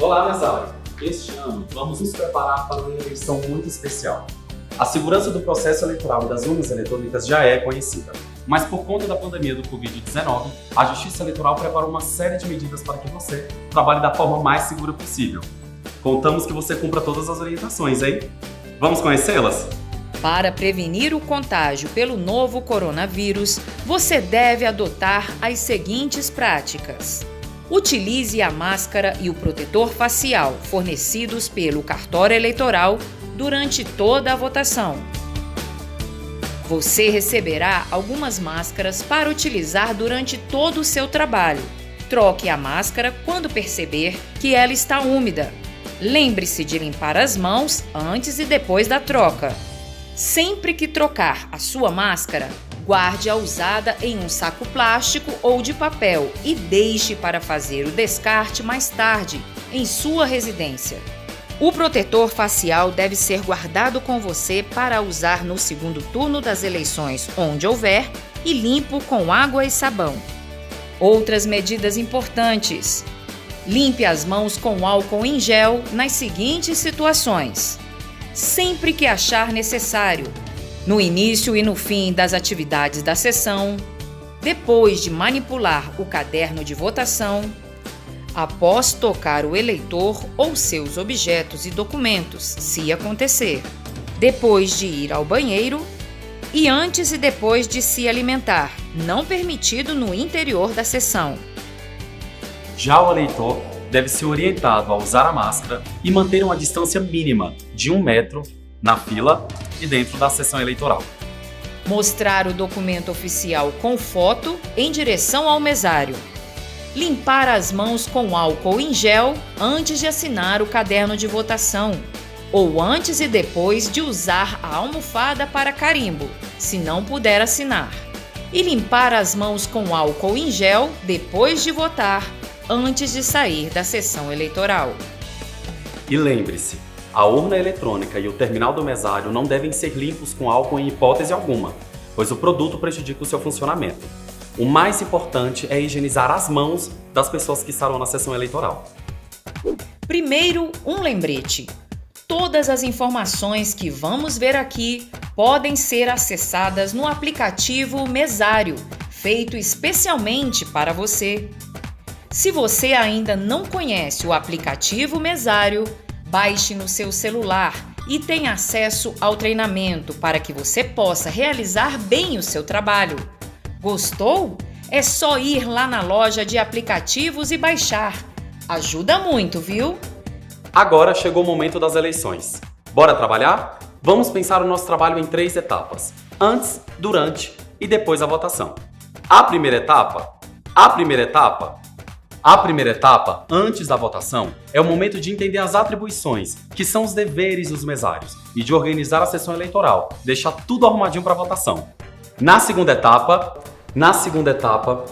Olá, mesário! Este ano vamos nos preparar para uma eleição muito especial. A segurança do processo eleitoral e das urnas eletrônicas já é conhecida, mas por conta da pandemia do Covid-19, a Justiça Eleitoral preparou uma série de medidas para que você trabalhe da forma mais segura possível. Contamos que você cumpra todas as orientações, hein? Vamos conhecê-las? Para prevenir o contágio pelo novo coronavírus, você deve adotar as seguintes práticas. Utilize a máscara e o protetor facial fornecidos pelo cartório eleitoral durante toda a votação. Você receberá algumas máscaras para utilizar durante todo o seu trabalho. Troque a máscara quando perceber que ela está úmida. Lembre-se de limpar as mãos antes e depois da troca. Sempre que trocar a sua máscara, guarde-a usada em um saco plástico ou de papel e deixe para fazer o descarte mais tarde, em sua residência. O protetor facial deve ser guardado com você para usar no segundo turno das eleições, onde houver, e limpo com água e sabão. Outras medidas importantes. Limpe as mãos com álcool em gel nas seguintes situações. Sempre que achar necessário, no início e no fim das atividades da sessão, depois de manipular o caderno de votação, após tocar o eleitor ou seus objetos e documentos, se acontecer, depois de ir ao banheiro e antes e depois de se alimentar, não permitido no interior da sessão. Já o eleitor deve ser orientado a usar a máscara e manter uma distância mínima de 1 metro na fila e dentro da sessão eleitoral. Mostrar o documento oficial com foto em direção ao mesário. Limpar as mãos com álcool em gel antes de assinar o caderno de votação, ou antes e depois de usar a almofada para carimbo, se não puder assinar. E limpar as mãos com álcool em gel depois de votar, antes de sair da sessão eleitoral. E lembre-se, a urna eletrônica e o terminal do mesário não devem ser limpos com álcool em hipótese alguma, pois o produto prejudica o seu funcionamento. O mais importante é higienizar as mãos das pessoas que estarão na sessão eleitoral. Primeiro, um lembrete. Todas as informações que vamos ver aqui podem ser acessadas no aplicativo Mesário, feito especialmente para você. Se você ainda não conhece o aplicativo Mesário, baixe no seu celular e tenha acesso ao treinamento para que você possa realizar bem o seu trabalho. Gostou? É só ir lá na loja de aplicativos e baixar. Ajuda muito, viu? Agora chegou o momento das eleições. Bora trabalhar? Vamos pensar o nosso trabalho em 3 etapas: antes, durante e depois da votação. A primeira etapa, antes da votação, é o momento de entender as atribuições, que são os deveres dos mesários, e de organizar a sessão eleitoral, deixar tudo arrumadinho para a votação. Na segunda etapa,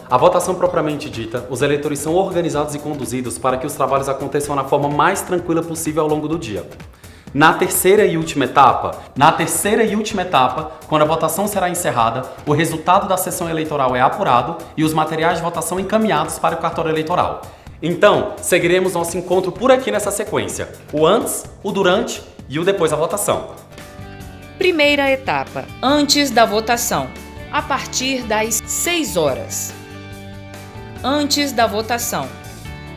a votação propriamente dita, os eleitores são organizados e conduzidos para que os trabalhos aconteçam na forma mais tranquila possível ao longo do dia. Na terceira e última etapa, quando a votação será encerrada, o resultado da sessão eleitoral é apurado e os materiais de votação encaminhados para o cartório eleitoral. Então, seguiremos nosso encontro por aqui nessa sequência: o antes, o durante e o depois da votação. Primeira etapa, antes da votação, a partir das 6 horas. Antes da votação.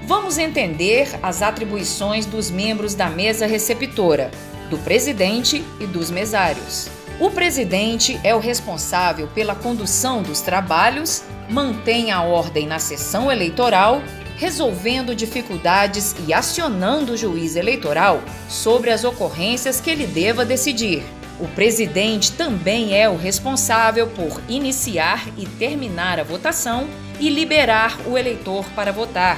Vamos entender as atribuições dos membros da mesa receptora, do presidente e dos mesários. O presidente é o responsável pela condução dos trabalhos, mantém a ordem na sessão eleitoral, resolvendo dificuldades e acionando o juiz eleitoral sobre as ocorrências que ele deva decidir. O presidente também é o responsável por iniciar e terminar a votação e liberar o eleitor para votar.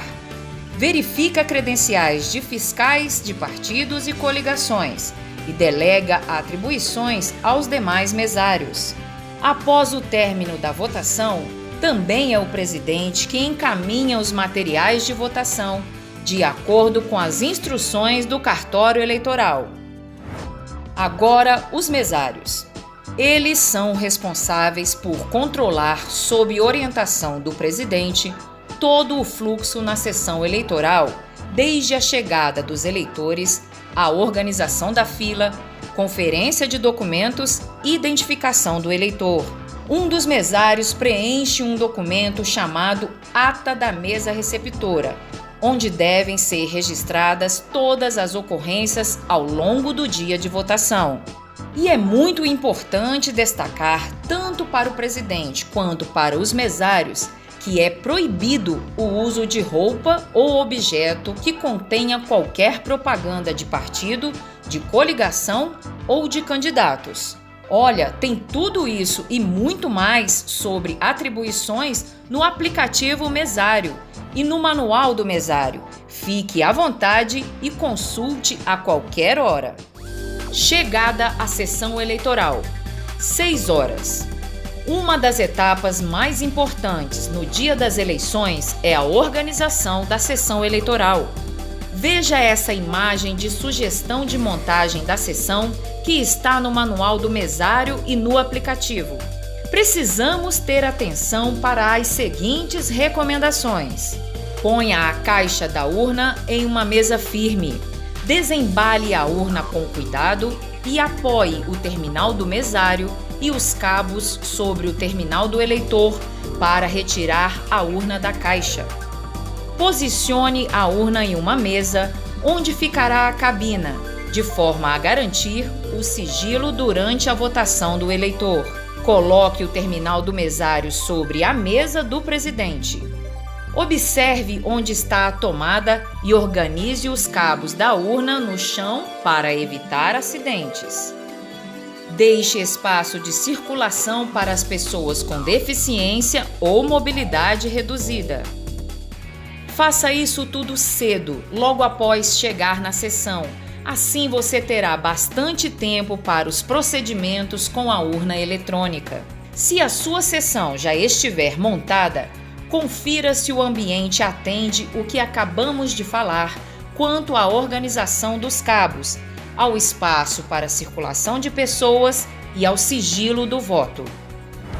Verifica credenciais de fiscais de partidos e coligações e delega atribuições aos demais mesários. Após o término da votação, também é o presidente que encaminha os materiais de votação, de acordo com as instruções do cartório eleitoral. Agora, os mesários. Eles são responsáveis por controlar, sob orientação do presidente, todo o fluxo na sessão eleitoral, desde a chegada dos eleitores, a organização da fila, conferência de documentos e identificação do eleitor. Um dos mesários preenche um documento chamado Ata da Mesa Receptora, onde devem ser registradas todas as ocorrências ao longo do dia de votação. E é muito importante destacar, tanto para o presidente quanto para os mesários, que é proibido o uso de roupa ou objeto que contenha qualquer propaganda de partido, de coligação ou de candidatos. Olha, tem tudo isso e muito mais sobre atribuições no aplicativo Mesário e no manual do mesário. Fique à vontade e consulte a qualquer hora. Chegada à sessão eleitoral. 6 horas. Uma das etapas mais importantes no dia das eleições é a organização da sessão eleitoral. Veja essa imagem de sugestão de montagem da sessão que está no manual do mesário e no aplicativo. Precisamos ter atenção para as seguintes recomendações. Ponha a caixa da urna em uma mesa firme. Desembale a urna com cuidado e apoie o terminal do mesário e os cabos sobre o terminal do eleitor para retirar a urna da caixa. Posicione a urna em uma mesa onde ficará a cabina, de forma a garantir o sigilo durante a votação do eleitor. Coloque o terminal do mesário sobre a mesa do presidente. Observe onde está a tomada e organize os cabos da urna no chão para evitar acidentes. Deixe espaço de circulação para as pessoas com deficiência ou mobilidade reduzida. Faça isso tudo cedo, logo após chegar na sessão. Assim você terá bastante tempo para os procedimentos com a urna eletrônica. Se a sua sessão já estiver montada, confira se o ambiente atende o que acabamos de falar quanto à organização dos cabos, ao espaço para circulação de pessoas e ao sigilo do voto.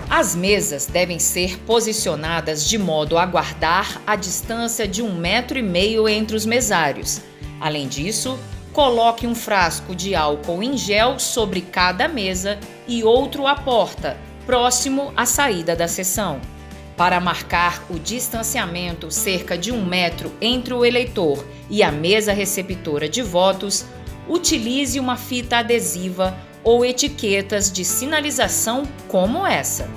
As mesas devem ser posicionadas de modo a guardar a distância de 1,5 metro entre os mesários. Além disso, coloque um frasco de álcool em gel sobre cada mesa e outro à porta, próximo à saída da sessão. Para marcar o distanciamento cerca de 1 metro entre o eleitor e a mesa receptora de votos, utilize uma fita adesiva ou etiquetas de sinalização como essa.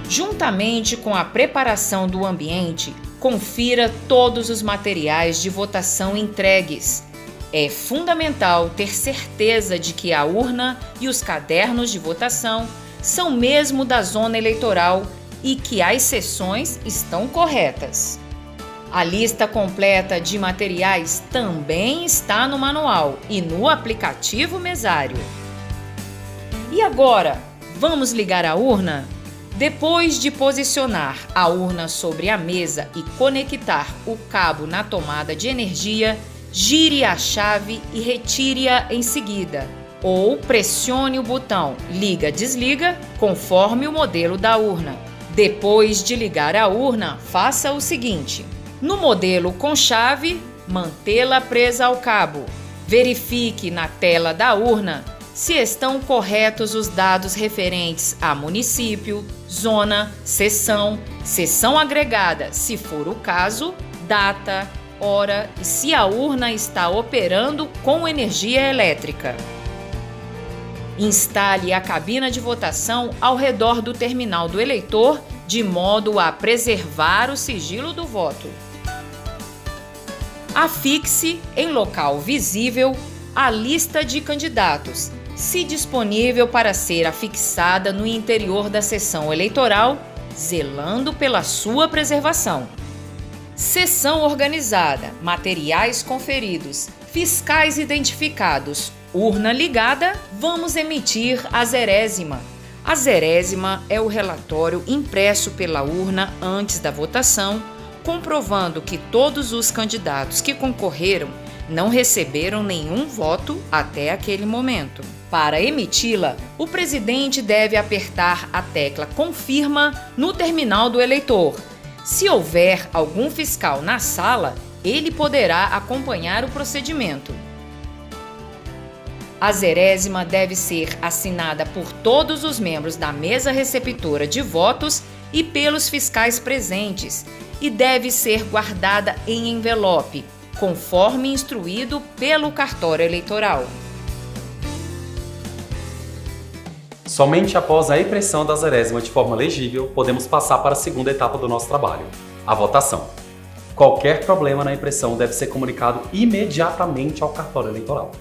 Juntamente com a preparação do ambiente, confira todos os materiais de votação entregues. É fundamental ter certeza de que a urna e os cadernos de votação são mesmo da zona eleitoral e que as sessões estão corretas. A lista completa de materiais também está no manual e no aplicativo Mesário. E agora, vamos ligar a urna? Depois de posicionar a urna sobre a mesa e conectar o cabo na tomada de energia, gire a chave e retire-a em seguida, ou pressione o botão liga-desliga conforme o modelo da urna. Depois de ligar a urna, faça o seguinte: no modelo com chave, mantê-la presa ao cabo. Verifique na tela da urna se estão corretos os dados referentes a município, zona, seção, seção agregada, se for o caso, data, hora e se a urna está operando com energia elétrica. Instale a cabina de votação ao redor do terminal do eleitor, de modo a preservar o sigilo do voto. Afixe em local visível a lista de candidatos, se disponível para ser afixada no interior da sessão eleitoral, zelando pela sua preservação. Sessão organizada, materiais conferidos, fiscais identificados, urna ligada, vamos emitir a zerésima. A zerésima é o relatório impresso pela urna antes da votação, comprovando que todos os candidatos que concorreram não receberam nenhum voto até aquele momento. Para emiti-la, o presidente deve apertar a tecla Confirma no terminal do eleitor. Se houver algum fiscal na sala, ele poderá acompanhar o procedimento. A zerésima deve ser assinada por todos os membros da mesa receptora de votos e pelos fiscais presentes e deve ser guardada em envelope, conforme instruído pelo cartório eleitoral. Somente após a impressão da zerésima de forma legível, podemos passar para a segunda etapa do nosso trabalho, a votação. Qualquer problema na impressão deve ser comunicado imediatamente ao cartório eleitoral.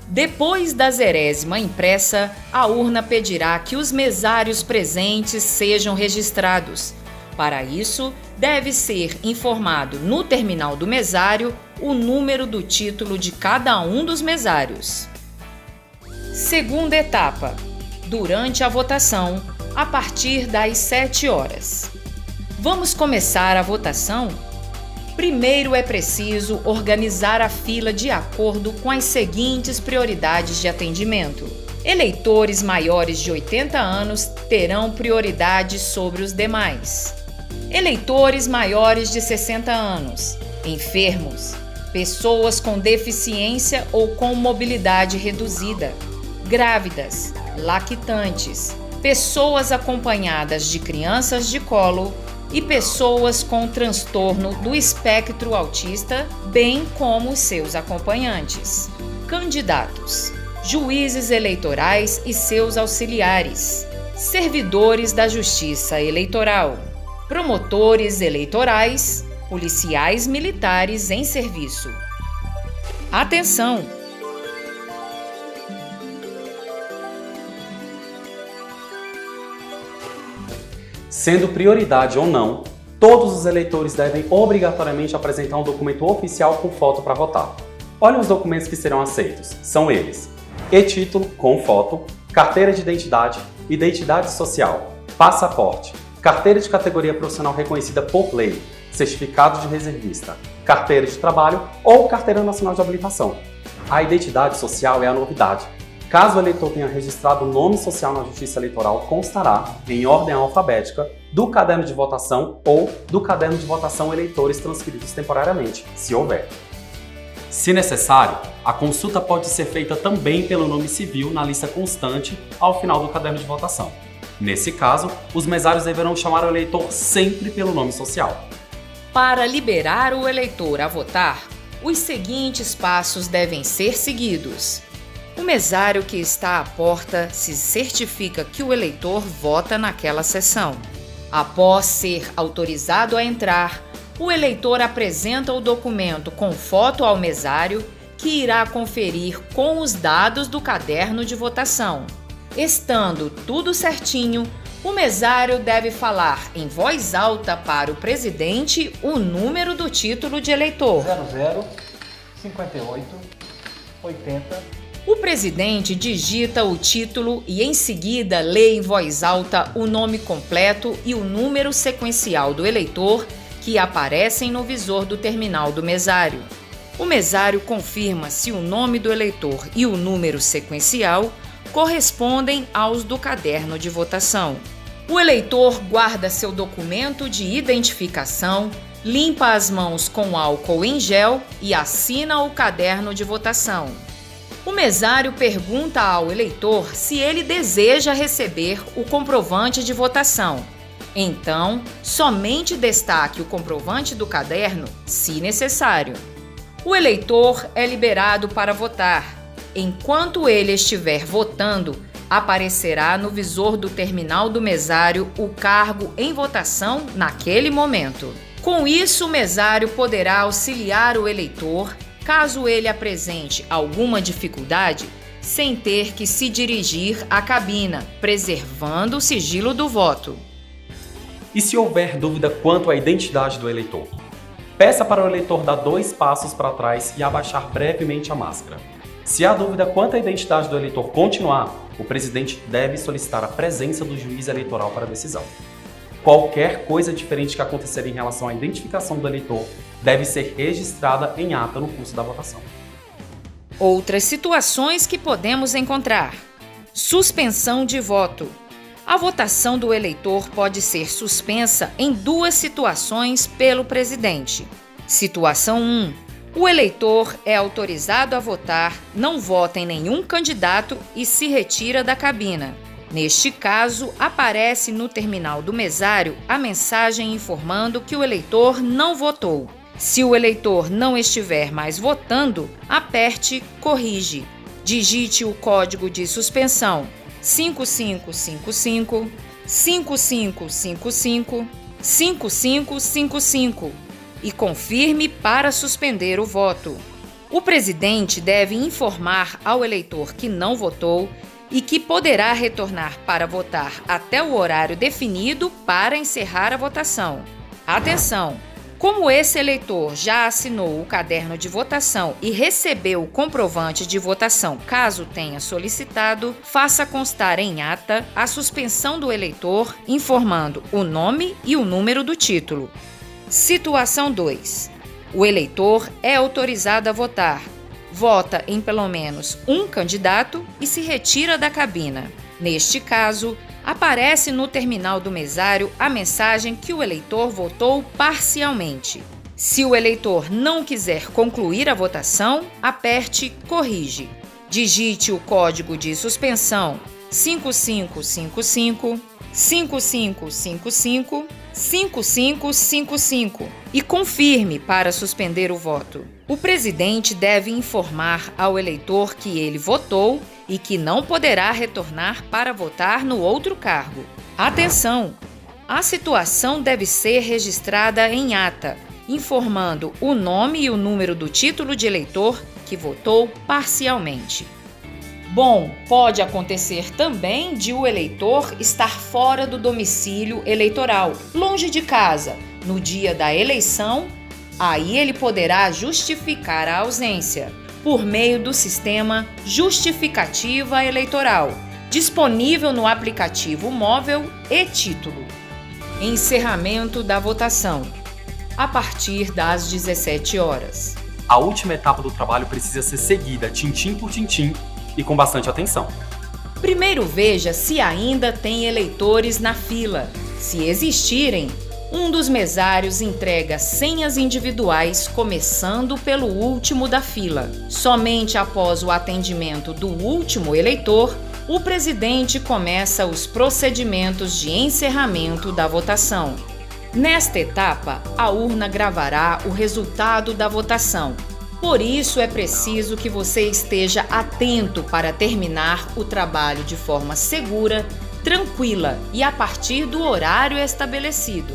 Depois da zerésima impressa, a urna pedirá que os mesários presentes sejam registrados. Para isso, deve ser informado no terminal do mesário o número do título de cada um dos mesários. Segunda etapa. Durante a votação, a partir das 7 horas. Vamos começar a votação? Primeiro é preciso organizar a fila de acordo com as seguintes prioridades de atendimento. Eleitores maiores de 80 anos terão prioridade sobre os demais. Eleitores maiores de 60 anos, enfermos, pessoas com deficiência ou com mobilidade reduzida, grávidas, lactantes, pessoas acompanhadas de crianças de colo e pessoas com transtorno do espectro autista, bem como seus acompanhantes. Candidatos, juízes eleitorais e seus auxiliares, servidores da Justiça Eleitoral, promotores eleitorais, policiais militares em serviço. Atenção! Sendo prioridade ou não, todos os eleitores devem obrigatoriamente apresentar um documento oficial com foto para votar. Olhem os documentos que serão aceitos. São eles: e-título com foto, carteira de identidade, identidade social, passaporte, carteira de categoria profissional reconhecida por lei, certificado de reservista, carteira de trabalho ou carteira nacional de habilitação. A identidade social é a novidade. Caso o eleitor tenha registrado o nome social na Justiça Eleitoral, constará, em ordem alfabética, do caderno de votação ou do caderno de votação eleitores transferidos temporariamente, se houver. Se necessário, a consulta pode ser feita também pelo nome civil na lista constante ao final do caderno de votação. Nesse caso, os mesários deverão chamar o eleitor sempre pelo nome social. Para liberar o eleitor a votar, os seguintes passos devem ser seguidos. O mesário que está à porta se certifica que o eleitor vota naquela sessão. Após ser autorizado a entrar, o eleitor apresenta o documento com foto ao mesário, que irá conferir com os dados do caderno de votação. Estando tudo certinho, o mesário deve falar em voz alta para o presidente o número do título de eleitor. 00 58 80. O presidente digita o título e em seguida lê em voz alta o nome completo e o número sequencial do eleitor que aparecem no visor do terminal do mesário. O mesário confirma se o nome do eleitor e o número sequencial correspondem aos do caderno de votação. O eleitor guarda seu documento de identificação, limpa as mãos com álcool em gel e assina o caderno de votação. O mesário pergunta ao eleitor se ele deseja receber o comprovante de votação. Então, somente destaque o comprovante do caderno, se necessário. O eleitor é liberado para votar. Enquanto ele estiver votando, aparecerá no visor do terminal do mesário o cargo em votação naquele momento. Com isso, o mesário poderá auxiliar o eleitor caso ele apresente alguma dificuldade, sem ter que se dirigir à cabina, preservando o sigilo do voto. E se houver dúvida quanto à identidade do eleitor? Peça para o eleitor dar 2 passos para trás e abaixar brevemente a máscara. Se a dúvida quanto à identidade do eleitor continuar, o presidente deve solicitar a presença do juiz eleitoral para a decisão. Qualquer coisa diferente que acontecer em relação à identificação do eleitor deve ser registrada em ata no curso da votação. Outras situações que podemos encontrar: suspensão de voto. A votação do eleitor pode ser suspensa em 2 situações pelo presidente. Situação 1. O eleitor é autorizado a votar, não vota em nenhum candidato e se retira da cabina. Neste caso, aparece no terminal do mesário a mensagem informando que o eleitor não votou. Se o eleitor não estiver mais votando, aperte Corrige. Digite o código de suspensão 5555 5555 5555 e confirme para suspender o voto. O presidente deve informar ao eleitor que não votou e que poderá retornar para votar até o horário definido para encerrar a votação. Atenção! Como esse eleitor já assinou o caderno de votação e recebeu o comprovante de votação caso tenha solicitado, faça constar em ata a suspensão do eleitor, informando o nome e o número do título. Situação 2. O eleitor é autorizado a votar. Vota em pelo menos um candidato e se retira da cabina. Neste caso, aparece no terminal do mesário a mensagem que o eleitor votou parcialmente. Se o eleitor não quiser concluir a votação, aperte Corrige. Digite o código de suspensão 5555 5555 5555 e confirme para suspender o voto. O presidente deve informar ao eleitor que ele votou e que não poderá retornar para votar no outro cargo. Atenção! A situação deve ser registrada em ata, informando o nome e o número do título de eleitor que votou parcialmente. Bom, pode acontecer também de o eleitor estar fora do domicílio eleitoral, longe de casa, no dia da eleição. Aí ele poderá justificar a ausência por meio do sistema Justificativa Eleitoral, disponível no aplicativo móvel e-Título. Encerramento da votação, a partir das 17 horas. A última etapa do trabalho precisa ser seguida tintim por tintim e com bastante atenção. Primeiro veja se ainda tem eleitores na fila. Se existirem, um dos mesários entrega senhas individuais, começando pelo último da fila. Somente após o atendimento do último eleitor, o presidente começa os procedimentos de encerramento da votação. Nesta etapa, a urna gravará o resultado da votação. Por isso, é preciso que você esteja atento para terminar o trabalho de forma segura, tranquila e a partir do horário estabelecido.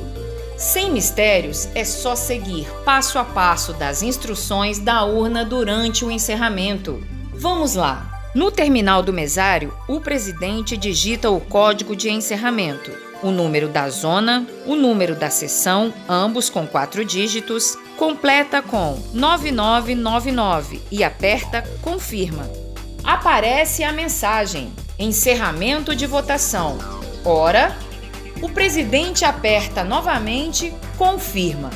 Sem mistérios, é só seguir passo a passo das instruções da urna durante o encerramento. Vamos lá! No terminal do mesário, o presidente digita o código de encerramento, o número da zona, o número da seção, ambos com 4 dígitos, completa com 9999 e aperta Confirma. Aparece a mensagem: Encerramento de votação. Hora. O presidente aperta novamente Confirma.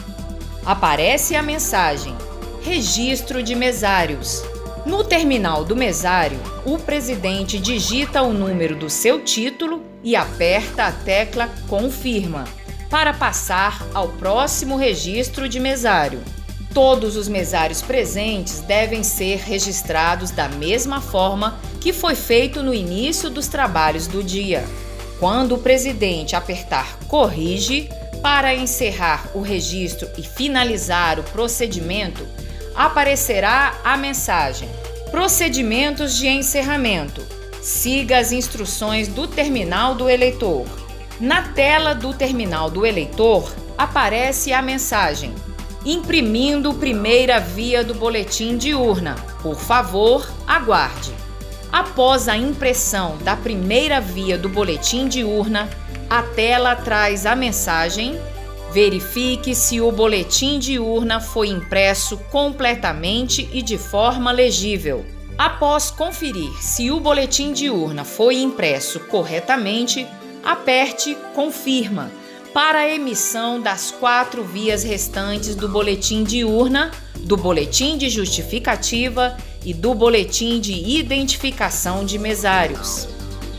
Aparece a mensagem: Registro de mesários. No terminal do mesário, o presidente digita o número do seu título e aperta a tecla Confirma para passar ao próximo registro de mesário. Todos os mesários presentes devem ser registrados da mesma forma que foi feito no início dos trabalhos do dia. Quando o presidente apertar Corrige para encerrar o registro e finalizar o procedimento, aparecerá a mensagem: Procedimentos de encerramento. Siga as instruções do terminal do eleitor. Na tela do terminal do eleitor, aparece a mensagem: Imprimindo primeira via do boletim de urna. Por favor, aguarde. Após a impressão da primeira via do boletim de urna, a tela traz a mensagem: Verifique se o boletim de urna foi impresso completamente e de forma legível. Após conferir se o boletim de urna foi impresso corretamente, aperte Confirma para a emissão das 4 vias restantes do boletim de urna, do boletim de justificativa e do boletim de identificação de mesários.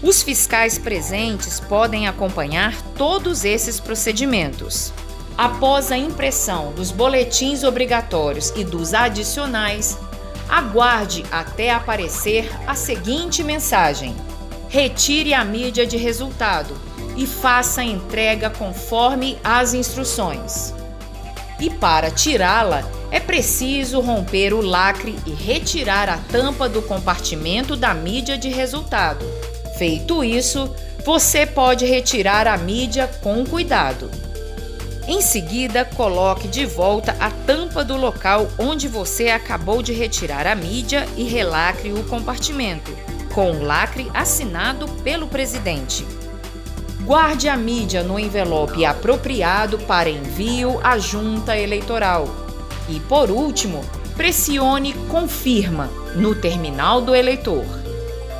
Os fiscais presentes podem acompanhar todos esses procedimentos. Após a impressão dos boletins obrigatórios e dos adicionais, aguarde até aparecer a seguinte mensagem: retire a mídia de resultado e faça a entrega conforme as instruções. E para tirá-la, é preciso romper o lacre e retirar a tampa do compartimento da mídia de resultado. Feito isso, você pode retirar a mídia com cuidado. Em seguida, coloque de volta a tampa do local onde você acabou de retirar a mídia e relacre o compartimento, com o lacre assinado pelo presidente. Guarde a mídia no envelope apropriado para envio à junta eleitoral. E, por último, pressione Confirma no terminal do eleitor.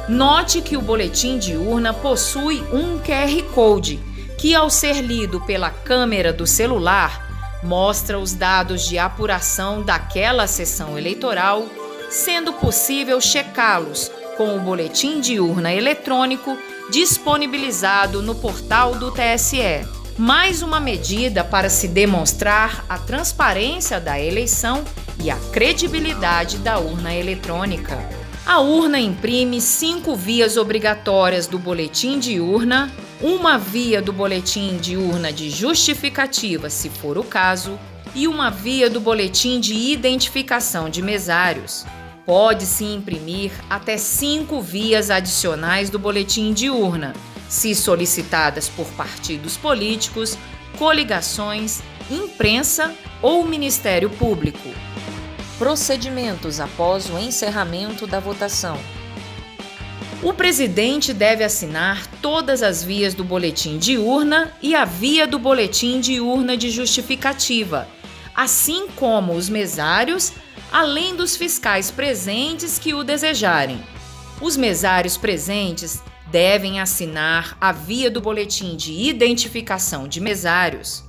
Note que o boletim de urna possui um QR Code, que, ao ser lido pela câmera do celular, mostra os dados de apuração daquela sessão eleitoral, sendo possível checá-los com o boletim de urna eletrônico disponibilizado no portal do TSE. Mais uma medida para se demonstrar a transparência da eleição e a credibilidade da urna eletrônica. A urna imprime 5 vias obrigatórias do boletim de urna, uma via do boletim de urna de justificativa, se for o caso, e uma via do boletim de identificação de mesários. Pode-se imprimir até 5 vias adicionais do boletim de urna, se solicitadas por partidos políticos, coligações, imprensa ou Ministério Público. Procedimentos após o encerramento da votação. O presidente deve assinar todas as vias do boletim de urna e a via do boletim de urna de justificativa, assim como os mesários, além dos fiscais presentes que o desejarem. Os mesários presentes devem assinar a via do boletim de identificação de mesários.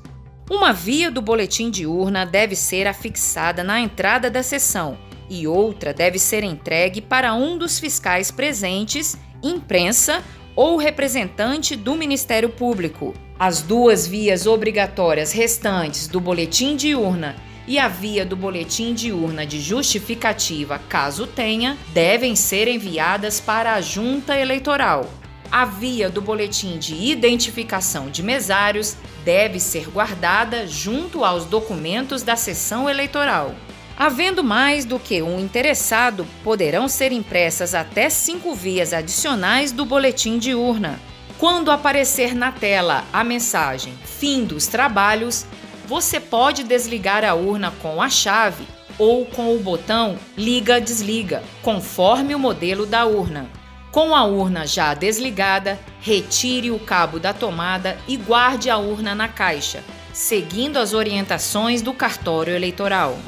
Uma via do boletim de urna deve ser afixada na entrada da sessão e outra deve ser entregue para um dos fiscais presentes, imprensa ou representante do Ministério Público. As 2 vias obrigatórias restantes do boletim de urna e a via do boletim de urna de justificativa, caso tenha, devem ser enviadas para a junta eleitoral. A via do boletim de identificação de mesários deve ser guardada junto aos documentos da sessão eleitoral. Havendo mais do que um interessado, poderão ser impressas até 5 vias adicionais do boletim de urna. Quando aparecer na tela a mensagem "Fim dos trabalhos", você pode desligar a urna com a chave ou com o botão liga-desliga, conforme o modelo da urna. Com a urna já desligada, retire o cabo da tomada e guarde a urna na caixa, seguindo as orientações do cartório eleitoral.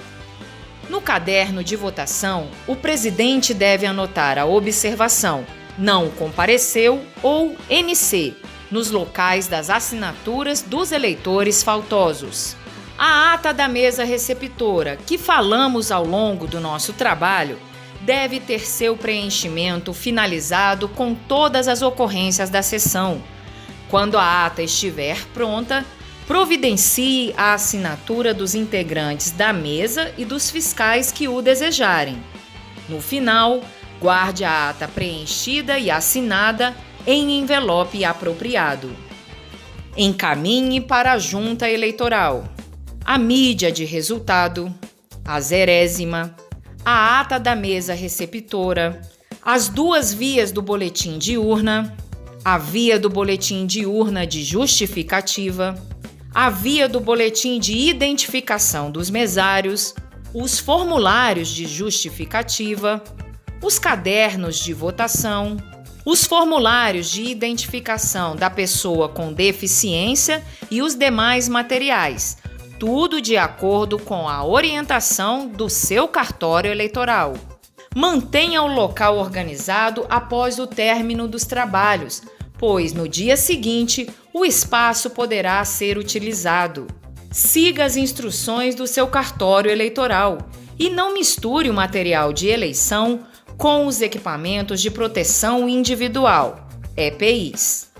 No caderno de votação, o presidente deve anotar a observação "Não compareceu" ou NC, nos locais das assinaturas dos eleitores faltosos. A ata da mesa receptora, que falamos ao longo do nosso trabalho, deve ter seu preenchimento finalizado com todas as ocorrências da sessão. Quando a ata estiver pronta, providencie a assinatura dos integrantes da mesa e dos fiscais que o desejarem. No final, guarde a ata preenchida e assinada em envelope apropriado. Encaminhe para a junta eleitoral a mídia de resultado, a zerésima, a ata da mesa receptora, as 2 vias do boletim de urna, a via do boletim de urna de justificativa, a via do boletim de identificação dos mesários, os formulários de justificativa, os cadernos de votação, os formulários de identificação da pessoa com deficiência e os demais materiais, tudo de acordo com a orientação do seu cartório eleitoral. Mantenha o local organizado após o término dos trabalhos, pois no dia seguinte o espaço poderá ser utilizado. Siga as instruções do seu cartório eleitoral e não misture o material de eleição com os equipamentos de proteção individual, EPIs.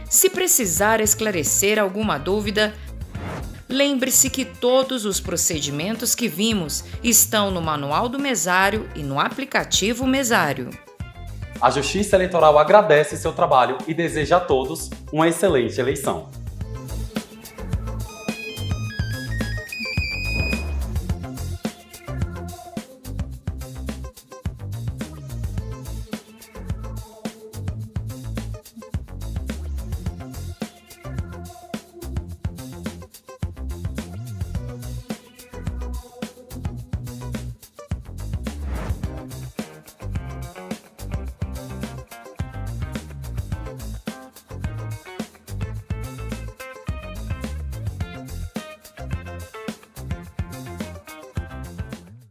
Se precisar esclarecer alguma dúvida, Lembre-se que todos os procedimentos que vimos estão no Manual do Mesário e no aplicativo Mesário. A Justiça Eleitoral agradece seu trabalho e deseja a todos uma excelente eleição.